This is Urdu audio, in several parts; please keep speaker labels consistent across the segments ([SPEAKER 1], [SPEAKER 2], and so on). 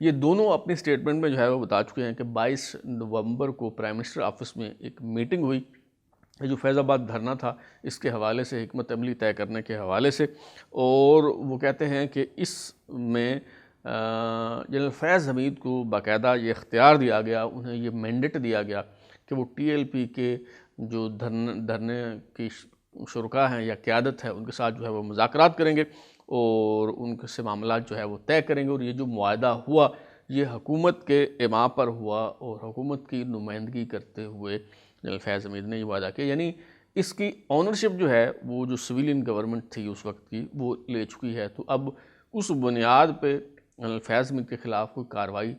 [SPEAKER 1] یہ دونوں اپنی سٹیٹمنٹ میں جو ہے وہ بتا چکے ہیں کہ 22 نومبر کو پرائم منسٹر آفس میں ایک میٹنگ ہوئی، جو فیض آباد دھرنا تھا اس کے حوالے سے، حکمت عملی طے کرنے کے حوالے سے، اور وہ کہتے ہیں کہ اس میں جنرل فیض حمید کو باقاعدہ یہ اختیار دیا گیا، انہیں یہ مینڈیٹ دیا گیا کہ وہ ٹی ایل پی کے جو دھرنے کی شرکاء ہیں یا قیادت ہے ان کے ساتھ جو ہے وہ مذاکرات کریں گے اور ان سے معاملات جو ہے وہ طے کریں گے، اور یہ جو معاہدہ ہوا یہ حکومت کے ایما پر ہوا اور حکومت کی نمائندگی کرتے ہوئے جنرل فیض حمید نے یہ وعدہ کیا، یعنی اس کی آنرشپ جو ہے وہ جو سویلین گورنمنٹ تھی اس وقت کی وہ لے چکی ہے۔ تو اب اس بنیاد پہ جنرل فیض حمید کے خلاف کوئی کارروائی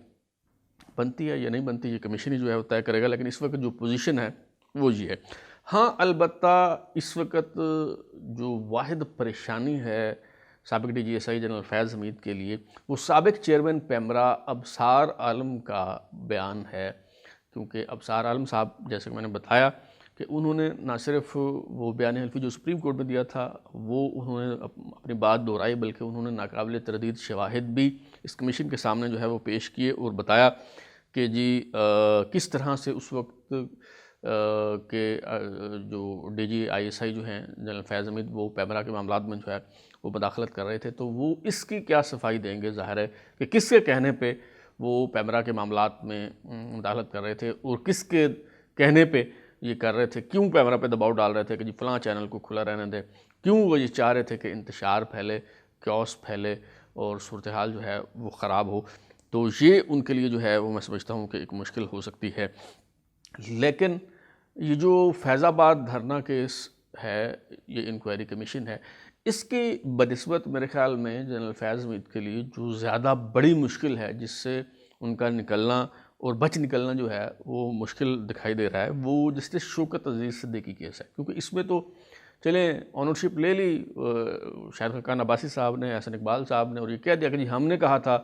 [SPEAKER 1] بنتی ہے یا نہیں بنتی، یہ کمیشن ہی جو ہے وہ طے کرے گا، لیکن اس وقت جو پوزیشن ہے وہ یہ ہے۔ ہاں البتہ اس وقت جو واحد پریشانی ہے سابق D G S I general Faiz Hameed کے لیے وہ سابق چیئرمین پیمرا ابصار عالم کا بیان ہے، کیونکہ ابصار عالم صاحب جیسے کہ میں نے بتایا کہ انہوں نے نہ صرف وہ بیان حلفی جو سپریم کورٹ میں دیا تھا وہ انہوں نے اپنی بات دہرائی، بلکہ انہوں نے ناقابل تردید شواہد بھی اس کمیشن کے سامنے جو ہے وہ پیش کیے اور بتایا کہ جی کس طرح سے اس وقت کہ جو D G I S I جو ہیں جنرل فیض حمید وہ پیمرا کے معاملات میں جو ہے وہ مداخلت کر رہے تھے، تو وہ اس کی کیا صفائی دیں گے؟ ظاہر ہے کہ کس کے کہنے پہ وہ پیمرا کے معاملات میں مداخلت کر رہے تھے اور کس کے کہنے پہ یہ کر رہے تھے، کیوں پیمرا پہ دباؤ ڈال رہے تھے کہ جی فلاں چینل کو کھلا رہنے دیں، کیوں وہ یہ چاہ رہے تھے کہ انتشار پھیلے، کیوس پھیلے اور صورتحال جو ہے وہ خراب ہو۔ تو یہ ان کے لیے جو ہے وہ میں سمجھتا ہوں کہ ایک مشکل ہو سکتی ہے۔ لیکن یہ جو فیض آباد دھرنا کیس ہے، یہ انکوائری کمیشن ہے، اس کی بنسبت میرے خیال میں جنرل فیض حمید کے لیے جو زیادہ بڑی مشکل ہے جس سے ان کا نکلنا اور بچ نکلنا جو ہے وہ مشکل دکھائی دے رہا ہے، وہ جسٹس شوکت عزیز صدیقی کیس ہے، کیونکہ اس میں تو چلیں آنرشپ لے لی شاہد خاقان عباسی صاحب نے، احسن اقبال صاحب نے، اور یہ کہہ دیا کہ جی ہم نے کہا تھا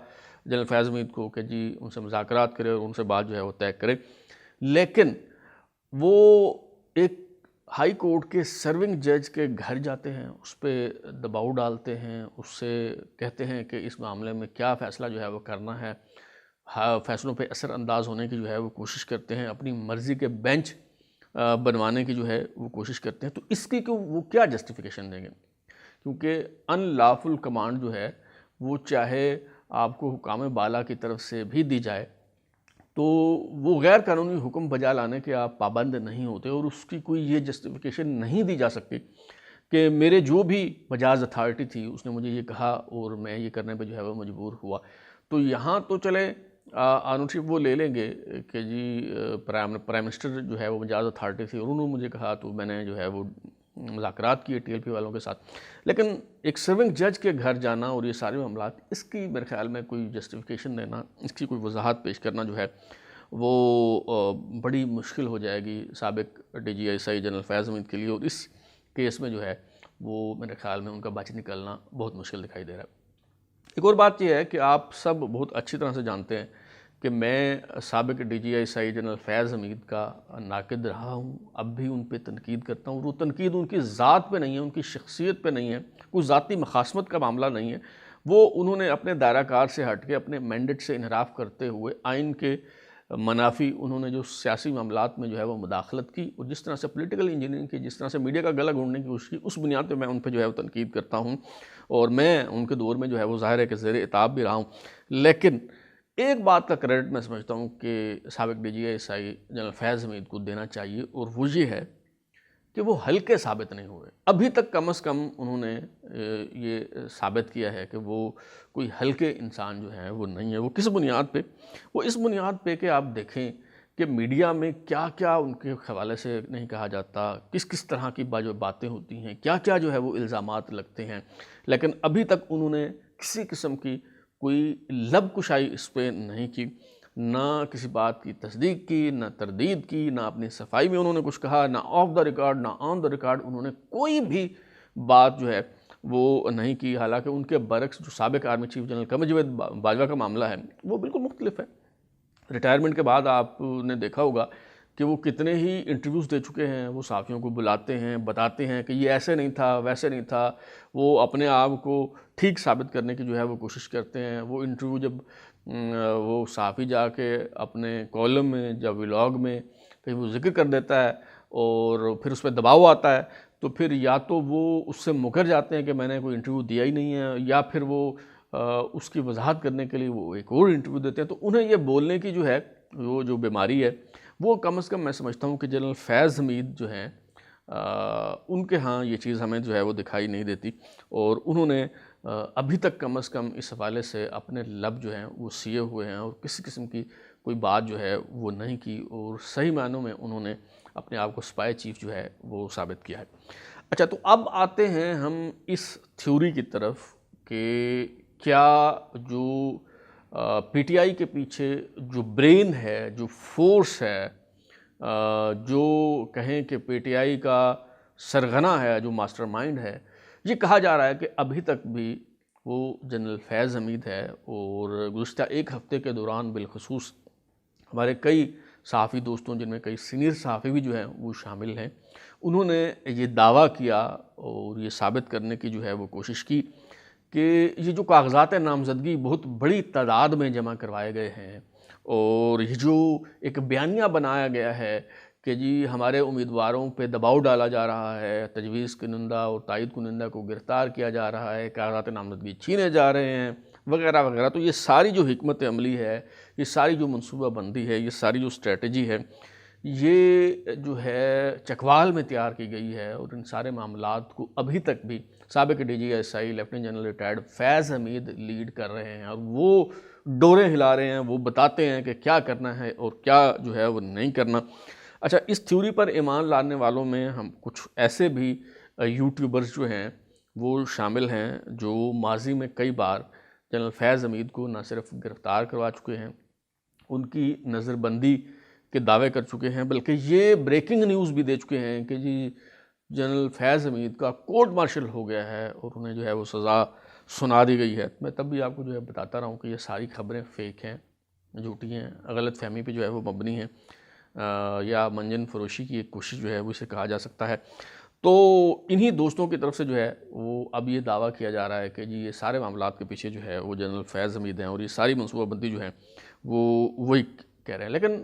[SPEAKER 1] جنرل فیض حمید کو کہ جی ان سے مذاکرات کرے اور ان سے بات جو ہے وہ طے کرے، لیکن وہ ایک ہائی کورٹ کے سرونگ جج کے گھر جاتے ہیں، اس پہ دباؤ ڈالتے ہیں، اس سے کہتے ہیں کہ اس معاملے میں کیا فیصلہ جو ہے وہ کرنا ہے، فیصلوں پہ اثر انداز ہونے کی جو ہے وہ کوشش کرتے ہیں، اپنی مرضی کے بینچ بنوانے کی جو ہے وہ کوشش کرتے ہیں۔ تو اس کی وہ کیا جسٹیفیکیشن دیں گے؟ کیونکہ ان لافل کمانڈ جو ہے وہ چاہے آپ کو حکام بالا کی طرف سے بھی دی جائے تو وہ غیر قانونی حکم بجا لانے کے آپ پابند نہیں ہوتے، اور اس کی کوئی یہ جسٹیفیکیشن نہیں دی جا سکتی کہ میرے جو بھی مجاز اتھارٹی تھی اس نے مجھے یہ کہا اور میں یہ کرنے پہ جو ہے وہ مجبور ہوا۔ تو یہاں تو چلے آنرشپ وہ لے لیں گے کہ جی پرائم منسٹر جو ہے وہ مجاز اتھارٹی تھی اور انہوں نے مجھے کہا تو میں نے جو ہے وہ مذاکرات کیے ٹی ایل پی والوں کے ساتھ، لیکن ایک سرونگ جج کے گھر جانا اور یہ سارے معاملات، اس کی میرے خیال میں کوئی جسٹیفیکیشن دینا، اس کی کوئی وضاحت پیش کرنا جو ہے وہ بڑی مشکل ہو جائے گی سابق D G S I general Faiz Hameed کے لیے، اور اس کیس میں جو ہے وہ میرے خیال میں ان کا بچ نکلنا بہت مشکل دکھائی دے رہا ہے۔ ایک اور بات یہ ہے کہ آپ سب بہت اچھی طرح سے جانتے ہیں کہ میں سابق D G S I general Faiz Hameed کا ناقد رہا ہوں، اب بھی ان پہ تنقید کرتا ہوں، اور وہ تنقید ان کی ذات پہ نہیں ہے، ان کی شخصیت پہ نہیں ہے، کوئی ذاتی مخاصمت کا معاملہ نہیں ہے، وہ انہوں نے اپنے دائرہ کار سے ہٹ کے اپنے مینڈیٹ سے انحراف کرتے ہوئے آئین کے منافی انہوں نے جو سیاسی معاملات میں جو ہے وہ مداخلت کی، اور جس طرح سے پولیٹیکل انجینئرنگ کی، جس طرح سے میڈیا کا گلا گھونڈنے کی کوشش کی، اس بنیاد پہ میں ان پہ جو ہے وہ تنقید کرتا ہوں، اور میں ان کے دور میں جو ہے وہ ظاہر ہے کہ زیر عتاب بھی رہا ہوں۔ لیکن ایک بات کا کریڈٹ میں سمجھتا ہوں کہ سابق D G S I general Faiz Hameed کو دینا چاہیے، اور وہ یہ ہے کہ وہ ہلکے ثابت نہیں ہوئے، ابھی تک کم از کم انہوں نے یہ ثابت کیا ہے کہ وہ کوئی ہلکے انسان جو ہیں وہ نہیں ہے۔ وہ کس بنیاد پہ؟ وہ اس بنیاد پہ کہ آپ دیکھیں کہ میڈیا میں کیا کیا ان کے حوالے سے نہیں کہا جاتا، کس کس طرح کی جو باتیں ہوتی ہیں، کیا کیا جو ہے وہ الزامات لگتے ہیں، لیکن ابھی تک انہوں نے کسی قسم کی کوئی لب کشائی اس پہ نہیں کی، نہ کسی بات کی تصدیق کی، نہ تردید کی، نہ اپنی صفائی میں انہوں نے کچھ کہا، نہ آف دا ریکارڈ نہ آن دا ریکارڈ انہوں نے کوئی بھی بات جو ہے وہ نہیں کی۔ حالانکہ ان کے برعکس جو سابق army chief general Qamar Javed Bajwa کا معاملہ ہے وہ بالکل مختلف ہے۔ ریٹائرمنٹ کے بعد آپ نے دیکھا ہوگا کہ وہ کتنے ہی انٹرویوز دے چکے ہیں، وہ صحافیوں کو بلاتے ہیں، بتاتے ہیں کہ یہ ایسے نہیں تھا، ویسے نہیں تھا، وہ اپنے آپ کو ٹھیک ثابت کرنے کی جو ہے وہ کوشش کرتے ہیں۔ وہ انٹرویو جب وہ صحافی جا کے اپنے کالم میں یا ولاگ میں کہیں وہ ذکر کر دیتا ہے اور پھر اس پہ دباؤ آتا ہے، تو پھر یا تو وہ اس سے مکر جاتے ہیں کہ میں نے کوئی انٹرویو دیا ہی نہیں ہے، یا پھر وہ اس کی وضاحت کرنے کے لیے وہ ایک اور انٹرویو دیتے ہیں۔ تو انہیں یہ بولنے کی جو ہے وہ جو بیماری ہے وہ کم از کم میں سمجھتا ہوں کہ جنرل فیض حمید جو ہیں ان کے ہاں یہ چیز ہمیں جو ہے وہ دکھائی نہیں دیتی، اور انہوں نے ابھی تک کم از کم اس حوالے سے اپنے لب جو ہیں وہ سیے ہوئے ہیں، اور کسی قسم کی کوئی بات جو ہے وہ نہیں کی، اور صحیح معنوں میں انہوں نے اپنے آپ کو اسپائی چیف جو ہے وہ ثابت کیا ہے۔ اچھا، تو اب آتے ہیں ہم اس تھیوری کی طرف کہ کیا جو پی ٹی آئی کے پیچھے جو برین ہے، جو فورس ہے، جو کہیں کہ پی ٹی آئی کا سرغنہ ہے، جو ماسٹر مائنڈ ہے، یہ کہا جا رہا ہے کہ ابھی تک بھی وہ جنرل فیض حمید ہے، اور گزشتہ ایک ہفتے کے دوران بالخصوص ہمارے کئی صحافی دوستوں، جن میں کئی سینئر صحافی بھی جو ہیں وہ شامل ہیں، انہوں نے یہ دعویٰ کیا اور یہ ثابت کرنے کی جو ہے وہ کوشش کی کہ یہ جو کاغذات نامزدگی بہت بڑی تعداد میں جمع کروائے گئے ہیں، اور یہ جو ایک بیانیہ بنایا گیا ہے کہ جی ہمارے امیدواروں پہ دباؤ ڈالا جا رہا ہے، تجویز کنندہ اور تائید کنندہ کو گرفتار کیا جا رہا ہے، کاغذات نامزدگی چھینے جا رہے ہیں، وغیرہ وغیرہ، تو یہ ساری جو حکمت عملی ہے، یہ ساری جو منصوبہ بندی ہے، یہ ساری جو اسٹریٹجی ہے، یہ جو ہے چکوال میں تیار کی گئی ہے، اور ان سارے معاملات کو ابھی تک بھی سابق D G S I lieutenant general retired Faiz Hameed lead کر رہے ہیں، اور وہ ڈوریں ہلا رہے ہیں، وہ بتاتے ہیں کہ کیا کرنا ہے اور کیا جو ہے وہ نہیں کرنا۔ اچھا، اس تھیوری پر ایمان لانے والوں میں ہم کچھ ایسے بھی یوٹیوبرز جو ہیں وہ شامل ہیں جو ماضی میں کئی بار جنرل فیض حمید کو نہ صرف گرفتار کروا چکے ہیں، ان کی نظر بندی کے دعوے کر چکے ہیں، بلکہ یہ بریکنگ نیوز بھی دے چکے ہیں کہ جی جنرل فیض حمید کا کورٹ مارشل ہو گیا ہے اور انہیں جو ہے وہ سزا سنا دی گئی ہے۔ میں تب بھی آپ کو جو ہے بتاتا رہا ہوں کہ یہ ساری خبریں فیک ہیں، جھوٹی ہیں، غلط فہمی پہ جو ہے وہ مبنی ہیں، یا منجن فروشی کی ایک کوشش جو ہے وہ اسے کہا جا سکتا ہے۔ تو انہی دوستوں کی طرف سے جو ہے وہ اب یہ دعویٰ کیا جا رہا ہے کہ جی یہ سارے معاملات کے پیچھے جو ہے وہ جنرل فیض حمید ہیں، اور یہ ساری منصوبہ بندی جو ہے وہ وہی کہہ رہے ہیں۔ لیکن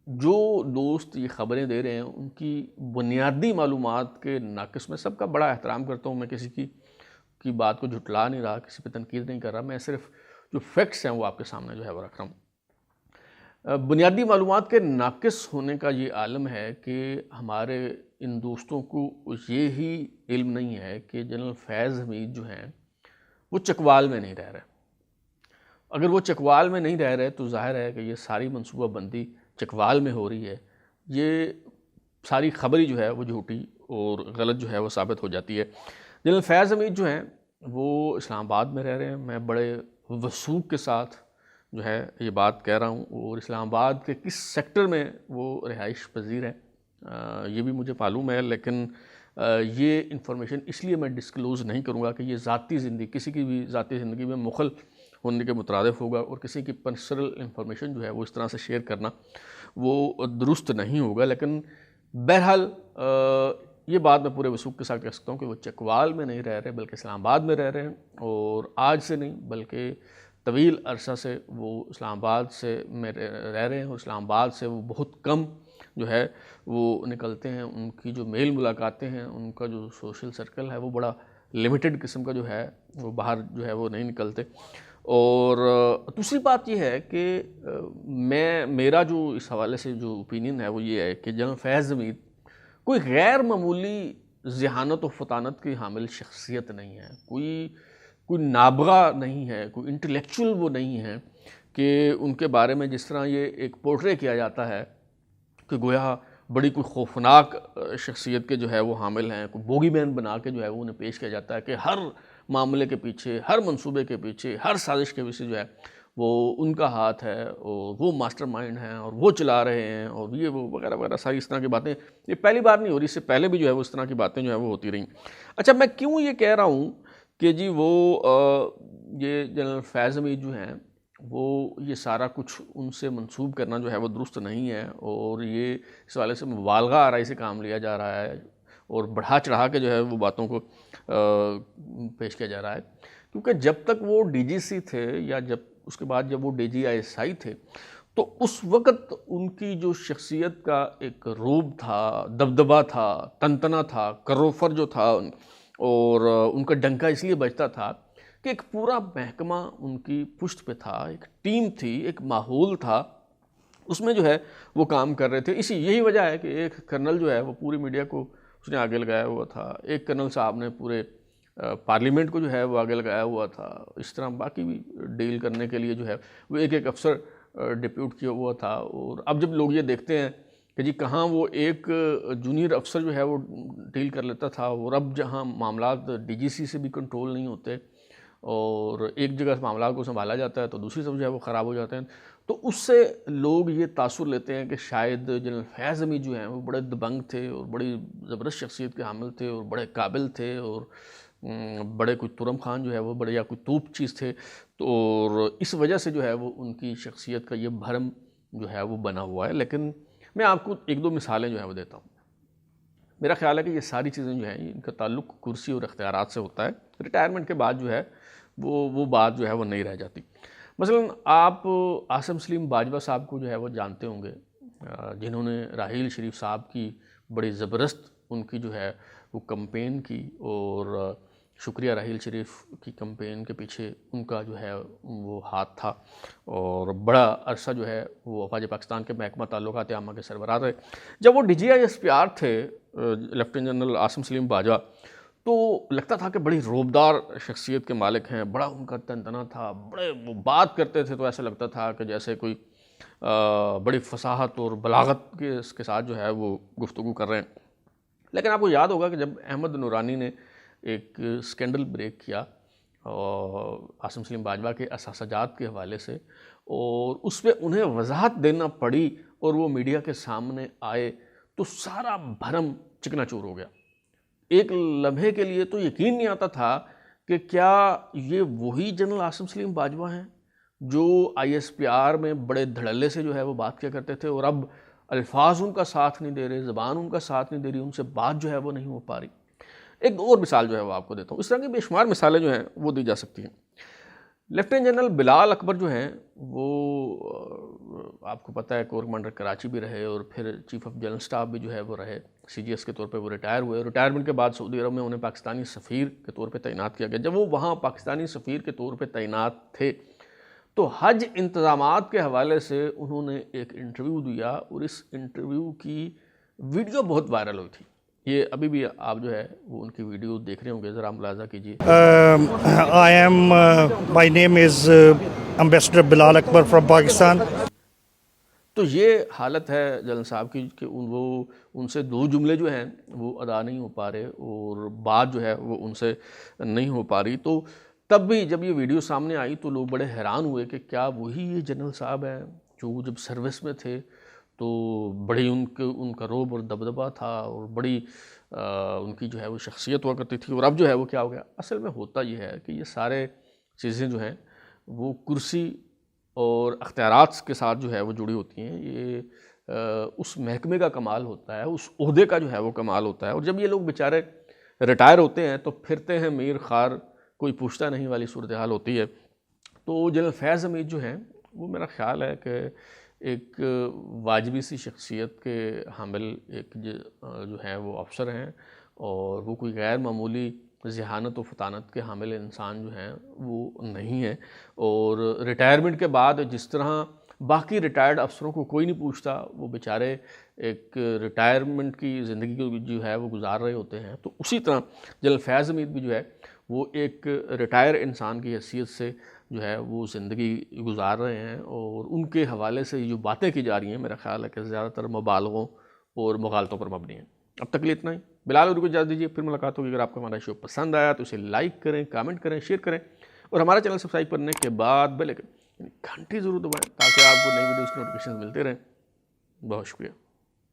[SPEAKER 1] جو دوست یہ خبریں دے رہے ہیں ان کی بنیادی معلومات کے ناقص، میں سب کا بڑا احترام کرتا ہوں، میں کسی کی بات کو جھٹلا نہیں رہا، کسی پہ تنقید نہیں کر رہا، میں صرف جو فیکٹس ہیں وہ آپ کے سامنے جو ہے وہ رکھ رہا ہوں۔ بنیادی معلومات کے ناقص ہونے کا یہ عالم ہے کہ ہمارے ان دوستوں کو یہی علم نہیں ہے کہ جنرل فیض حمید جو ہیں وہ چکوال میں نہیں رہ رہے۔ اگر وہ چکوال میں نہیں رہ رہے تو ظاہر ہے کہ یہ ساری منصوبہ بندی چکوال میں ہو رہی ہے، یہ ساری خبری جو ہے وہ جھوٹی اور غلط جو ہے وہ ثابت ہو جاتی ہے۔ جنرل فیض حمید جو ہیں وہ اسلام آباد میں رہ رہے ہیں، میں بڑے وثوق کے ساتھ جو ہے یہ بات کہہ رہا ہوں، اور اسلام آباد کے کس سیکٹر میں وہ رہائش پذیر ہیں یہ بھی مجھے معلوم ہے، لیکن یہ انفارمیشن اس لیے میں ڈسکلوز نہیں کروں گا کہ یہ ذاتی زندگی، کسی کی بھی ذاتی زندگی میں مخل ہونے کے مترادف ہوگا، اور کسی کی پرسنل انفارمیشن جو ہے وہ اس طرح سے شیئر کرنا وہ درست نہیں ہوگا۔ لیکن بہرحال یہ بات میں پورے وثوق کے ساتھ کہہ سکتا ہوں کہ وہ چکوال میں نہیں رہ رہے بلکہ اسلام آباد میں رہ رہے ہیں، اور آج سے نہیں بلکہ طویل عرصہ سے وہ اسلام آباد سے میں رہ رہے ہیں، اور اسلام آباد سے وہ بہت کم جو ہے وہ نکلتے ہیں، ان کی جو میل ملاقاتیں ہیں، ان کا جو سوشل سرکل ہے وہ بڑا لمیٹڈ قسم کا جو ہے وہ باہر جو ہے وہ نہیں نکلتے۔ اور دوسری بات یہ ہے کہ میرا جو اس حوالے سے جو اوپینین ہے وہ یہ ہے کہ جنرل فیض حمید کوئی غیر معمولی ذہانت و فطانت کی حامل شخصیت نہیں ہے، کوئی نابغہ نہیں ہے، کوئی انٹلیکچول وہ نہیں ہے کہ ان کے بارے میں جس طرح یہ ایک پورٹرے کیا جاتا ہے کہ گویا بڑی کوئی خوفناک شخصیت کے جو ہے وہ حامل ہیں، کوئی بوگی مین بنا کے جو ہے وہ انہیں پیش کیا جاتا ہے کہ ہر معاملے کے پیچھے، ہر منصوبے کے پیچھے، ہر سازش کے پیچھے جو ہے وہ ان کا ہاتھ ہے، اور وہ ماسٹر مائنڈ ہیں، اور وہ چلا رہے ہیں، اور یہ وہ وغیرہ وغیرہ ساری اس طرح کی باتیں یہ پہلی بار نہیں ہو رہی، اس سے پہلے بھی جو ہے وہ اس طرح کی باتیں جو ہے وہ ہوتی رہیں۔ اچھا، میں کیوں یہ کہہ رہا ہوں کہ جی وہ یہ جنرل فیض حمید جو ہیں وہ یہ سارا کچھ ان سے منسوب کرنا جو ہے وہ درست نہیں ہے، اور یہ اس حوالے سے مبالغہ آرائی سے کام لیا جا رہا ہے، اور بڑھا چڑھا کے جو ہے وہ باتوں کو پیش کیا جا رہا ہے، کیونکہ جب تک وہ ڈی جی سی تھے یا جب اس کے بعد جب وہ DGI تھے تو اس وقت ان کی جو شخصیت کا ایک روب تھا، دبدبہ تھا، تنتنا تھا، کروفر جو تھا، اور ان کا ڈنکا اس لیے بجتا تھا کہ ایک پورا محکمہ ان کی پشت پہ تھا، ایک ٹیم تھی، ایک ماحول تھا، اس میں جو ہے وہ کام کر رہے تھے. یہی وجہ ہے کہ ایک کرنل جو ہے وہ پوری میڈیا کو اس نے آگے لگایا ہوا تھا، ایک کرنل صاحب نے پورے پارلیمنٹ کو جو ہے وہ آگے لگایا ہوا تھا. اس طرح باقی بھی ڈیل کرنے کے لیے جو ہے وہ ایک افسر ڈپیوٹ کیا ہوا تھا. اور اب جب لوگ یہ دیکھتے ہیں کہ جی کہاں وہ ایک جونیئر افسر جو ہے وہ ڈیل کر لیتا تھا، اور اب جہاں معاملات DGC سے بھی کنٹرول نہیں ہوتے اور ایک جگہ سے معاملات کو سنبھالا جاتا ہے تو دوسری طرف جو ہے وہ خراب ہو جاتے ہیں، تو اس سے لوگ یہ تاثر لیتے ہیں کہ شاید جنرل فیض حمید جو ہیں وہ بڑے دبنگ تھے اور بڑی زبردست شخصیت کے حامل تھے اور بڑے قابل تھے، اور بڑے کوئی ترم خان جو ہے وہ بڑے یا کوئی توپ چیز تھے. تو اور اس وجہ سے جو ہے وہ ان کی شخصیت کا یہ بھرم جو ہے وہ بنا ہوا ہے. لیکن میں آپ کو ایک دو مثالیں جو ہے وہ دیتا ہوں. میرا خیال ہے کہ یہ ساری چیزیں جو ہیں ان کا تعلق کرسی اور اختیارات سے ہوتا ہے. ریٹائرمنٹ کے بعد جو ہے وہ بات جو ہے وہ نہیں رہ جاتی. مثلا آپ عاصم سلیم باجوہ صاحب کو جو ہے وہ جانتے ہوں گے، جنہوں نے راحیل شریف صاحب کی بڑی زبردست ان کی جو ہے وہ کمپین کی، اور شکریہ راحیل شریف کی کمپین کے پیچھے ان کا جو ہے وہ ہاتھ تھا، اور بڑا عرصہ جو ہے وہ افواج پاکستان کے محکمہ تعلقات عامہ کے سربراہ رہے. جب وہ DGI SPR تھے لیفٹیننٹ جنرل عاصم سلیم باجوہ، تو لگتا تھا کہ بڑی روبدار شخصیت کے مالک ہیں، بڑا ان کا تنتنا تھا، بڑے وہ بات کرتے تھے تو ایسا لگتا تھا کہ جیسے کوئی بڑی فصاحت اور بلاغت کے ساتھ جو ہے وہ گفتگو کر رہے ہیں. لیکن آپ کو یاد ہوگا کہ جب احمد نورانی نے ایک سکینڈل بریک کیا عاصم سلیم باجوہ کے اثاثجات کے حوالے سے، اور اس پہ انہیں وضاحت دینا پڑی اور وہ میڈیا کے سامنے آئے، تو سارا بھرم چکنا چور ہو گیا. ایک لمحے کے لیے تو یقین نہیں آتا تھا کہ کیا یہ وہی جنرل عاصم سلیم باجوہ ہیں جو ISPR میں بڑے دھڑلے سے جو ہے وہ بات کیا کرتے تھے، اور اب الفاظ ان کا ساتھ نہیں دے رہے، زبان ان کا ساتھ نہیں دے رہی، ان سے بات جو ہے وہ نہیں ہو پا رہی. ایک اور مثال جو ہے وہ آپ کو دیتا ہوں. اس طرح کی بے شمار مثالیں جو ہیں وہ دی جا سکتی ہیں. لیفٹیننٹ جنرل بلال اکبر جو ہیں وہ آپ کو پتہ ہے کور کمانڈر کراچی بھی رہے، اور پھر چیف آف جنرل اسٹاف بھی جو ہے وہ رہے. CGS کے طور پہ وہ ریٹائر ہوئے. ریٹائرمنٹ کے بعد سعودی عرب میں انہیں پاکستانی سفیر کے طور پہ تعینات کیا گیا. جب وہ وہاں پاکستانی سفیر کے طور پہ تعینات تھے تو حج انتظامات کے حوالے سے انہوں نے ایک انٹرویو دیا، اور اس انٹرویو کی ویڈیو بہت وائرل ہوئی تھی. یہ ابھی بھی آپ جو ہے وہ ان کی ویڈیو دیکھ رہے ہوں گے، ذرا ملاحظہ کیجیے.
[SPEAKER 2] My name is Ambassador Bilal Akbar from Pakistan.
[SPEAKER 1] تو یہ حالت ہے جنرل صاحب کی کہ وہ ان سے دو جملے جو ہیں وہ ادا نہیں ہو پا رہے، اور بات جو ہے وہ ان سے نہیں ہو پا رہی. تو تب بھی جب یہ ویڈیو سامنے آئی تو لوگ بڑے حیران ہوئے کہ کیا وہی یہ جنرل صاحب ہیں جو جب سروس میں تھے تو بڑی ان کا روب اور دبدبہ تھا، اور بڑی ان کی جو ہے وہ شخصیت ہوا کرتی تھی، اور اب جو ہے وہ کیا ہو گیا. اصل میں ہوتا یہ ہے کہ یہ سارے چیزیں جو ہیں وہ کرسی اور اختیارات کے ساتھ جو ہے وہ جڑی ہوتی ہیں. یہ اس محکمے کا کمال ہوتا ہے، اس عہدے کا جو ہے وہ کمال ہوتا ہے. اور جب یہ لوگ بیچارے ریٹائر ہوتے ہیں تو پھرتے ہیں میر خار، کوئی پوچھتا نہیں والی صورتحال ہوتی ہے. تو جنرل فیض حمید جو ہیں وہ میرا خیال ہے کہ ایک واجبی سی شخصیت کے حامل ایک جو ہیں وہ افسر ہیں، اور وہ کوئی غیر معمولی ذہانت و فطانت کے حامل انسان جو ہیں وہ نہیں ہیں. اور ریٹائرمنٹ کے بعد جس طرح باقی ریٹائرڈ افسروں کو کوئی نہیں پوچھتا، وہ بیچارے ایک ریٹائرمنٹ کی زندگی جو ہے وہ گزار رہے ہوتے ہیں. تو اسی طرح جنرل فیض حمید بھی جو ہے وہ ایک ریٹائر انسان کی حیثیت سے جو ہے وہ زندگی گزار رہے ہیں، اور ان کے حوالے سے جو باتیں کی جا رہی ہیں میرا خیال ہے کہ زیادہ تر مبالغوں اور مغالطوں پر مبنی ہیں. اب تک لیے اتنا ہی. بلال اردو کو اجازت دیجیے، پھر ملاقات ہوگی. اگر آپ کو ہمارا شو پسند آیا تو اسے لائک کریں، کامنٹ کریں، شیئر کریں، اور ہمارا چینل سبسکرائب کرنے کے بعد بیل آئکن یعنی گھنٹی ضرور دبائیں تاکہ آپ کو نئی ویڈیوز کی نوٹیفیکیشن ملتے رہیں. بہت شکریہ.